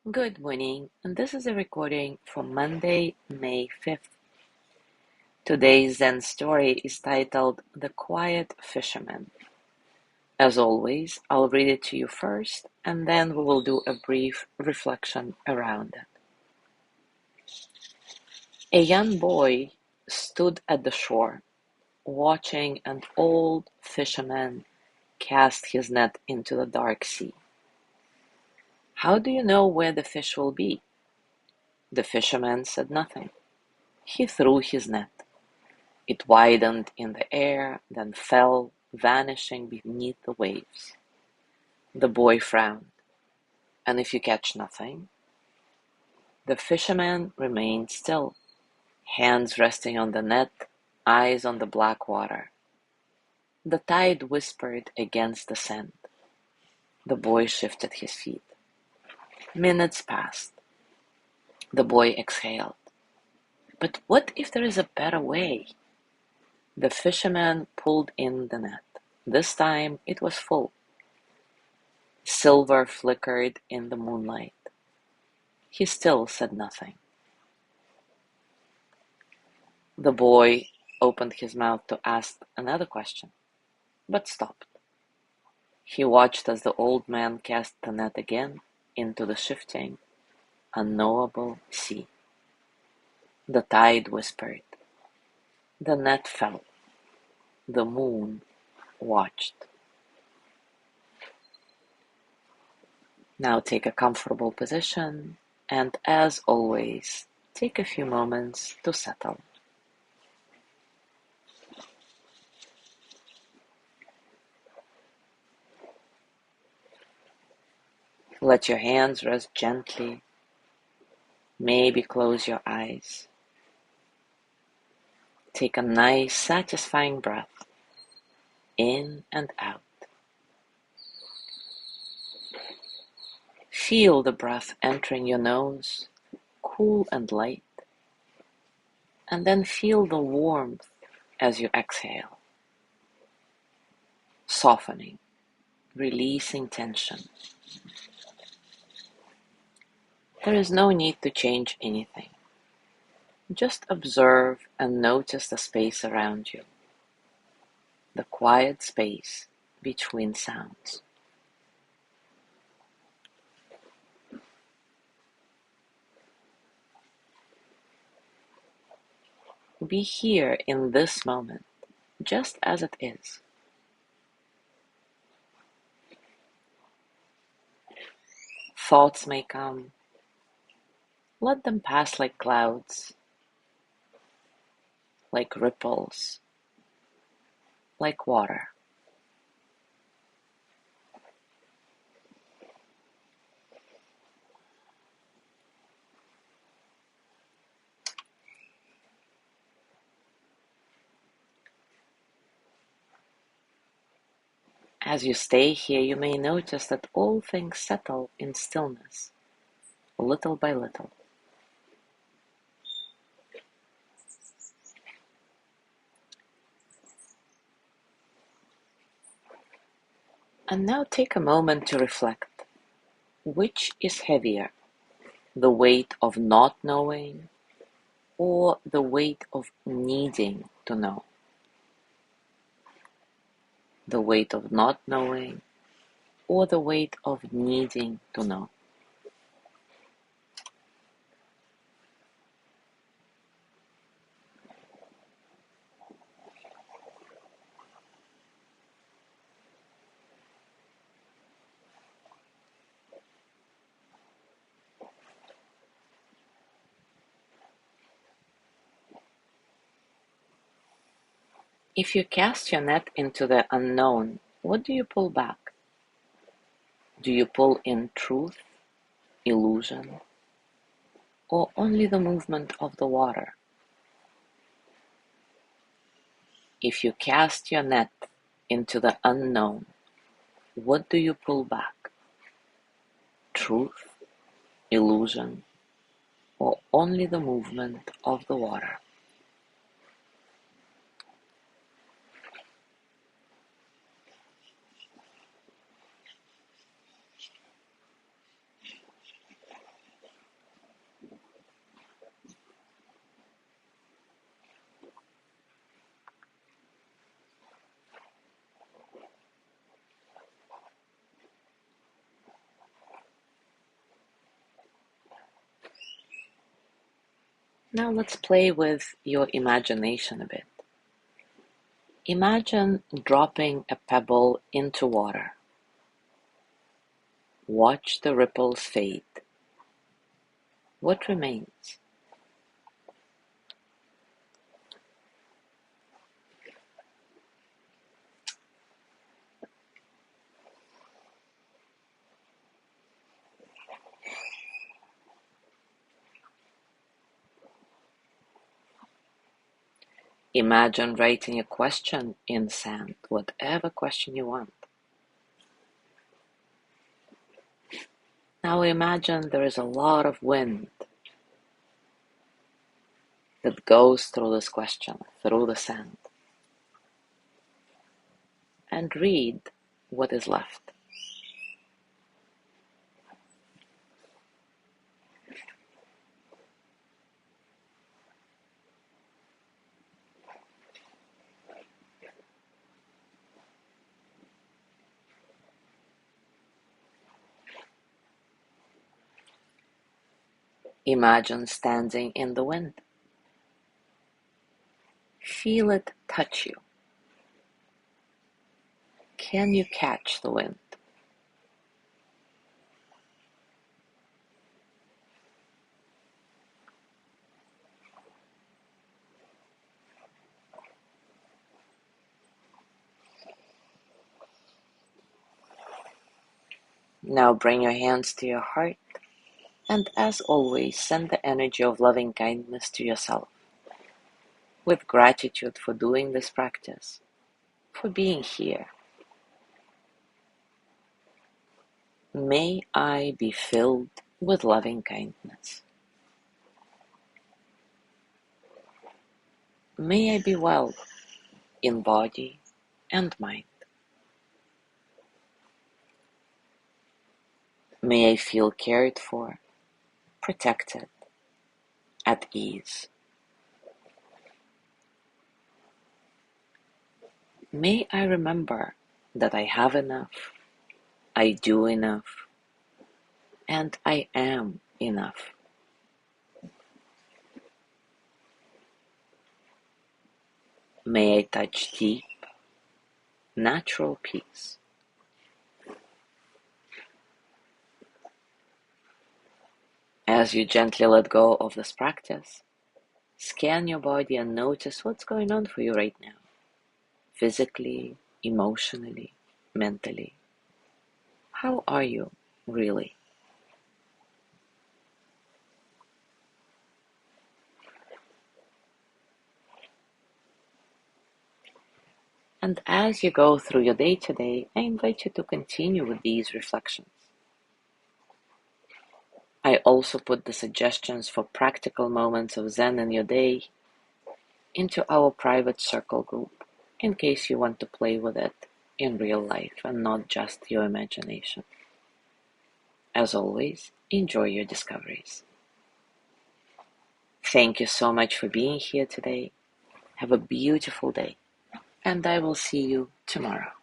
Good morning, and this is a recording for Monday, May 5th. Today's Zen story is titled The Quiet Fisherman. As always, I'll read it to you first, and then we will do a brief reflection around it. A young boy stood at the shore, watching an old fisherman cast his net into the dark sea. "How do you know where the fish will be?" The fisherman said nothing. He threw his net. It widened in the air, then fell, vanishing beneath the waves. The boy frowned. "And if you catch nothing?" The fisherman remained still, hands resting on the net, eyes on the black water. The tide whispered against the sand. The boy shifted his feet. Minutes passed. The boy exhaled. "But what if there is a better way?" The fisherman pulled in the net. This time it was full. Silver flickered in the moonlight. He still said nothing. The boy opened his mouth to ask another question, but stopped. He watched as the old man cast the net again into the shifting, unknowable sea. The tide whispered. The net fell. The moon watched. Now take a comfortable position, and as always, take a few moments to settle. Let your hands rest gently. Maybe close your eyes. Take a nice, satisfying breath in and out. Feel the breath entering your nose, cool and light, and then feel the warmth as you exhale, softening, releasing tension. There is no need to change anything. Just observe and notice the space around you, the quiet space between sounds. Be here in this moment, just as it is. Thoughts may come. Let them pass like clouds, like ripples, like water. As you stay here, you may notice that all things settle in stillness, little by little. And now take a moment to reflect. Which is heavier, the weight of not knowing or the weight of needing to know? The weight of not knowing or the weight of needing to know? If you cast your net into the unknown, what do you pull back? Do you pull in truth, illusion, or only the movement of the water? If you cast your net into the unknown, what do you pull back? Truth, illusion, or only the movement of the water? Now let's play with your imagination a bit. Imagine dropping a pebble into water. Watch the ripples fade. What remains? Imagine writing a question in sand, whatever question you want. Now imagine there is a lot of wind that goes through this question, through the sand. And read what is left. Imagine standing in the wind. Feel it touch you. Can you catch the wind? Now bring your hands to your heart, and as always, send the energy of loving kindness to yourself, with gratitude for doing this practice, for being here. May I be filled with loving kindness. May I be well in body and mind. May I feel cared for, protected, at ease. May I remember that I have enough, I do enough, and I am enough. May I touch deep, natural peace. As you gently let go of this practice, scan your body and notice what's going on for you right now, physically, emotionally, mentally. How are you, really? And as you go through your day today, I invite you to continue with these reflections. I also put the suggestions for practical moments of Zen in your day into our private circle group, in case you want to play with it in real life and not just your imagination. As always, enjoy your discoveries. Thank you so much for being here today. Have a beautiful day, and I will see you tomorrow.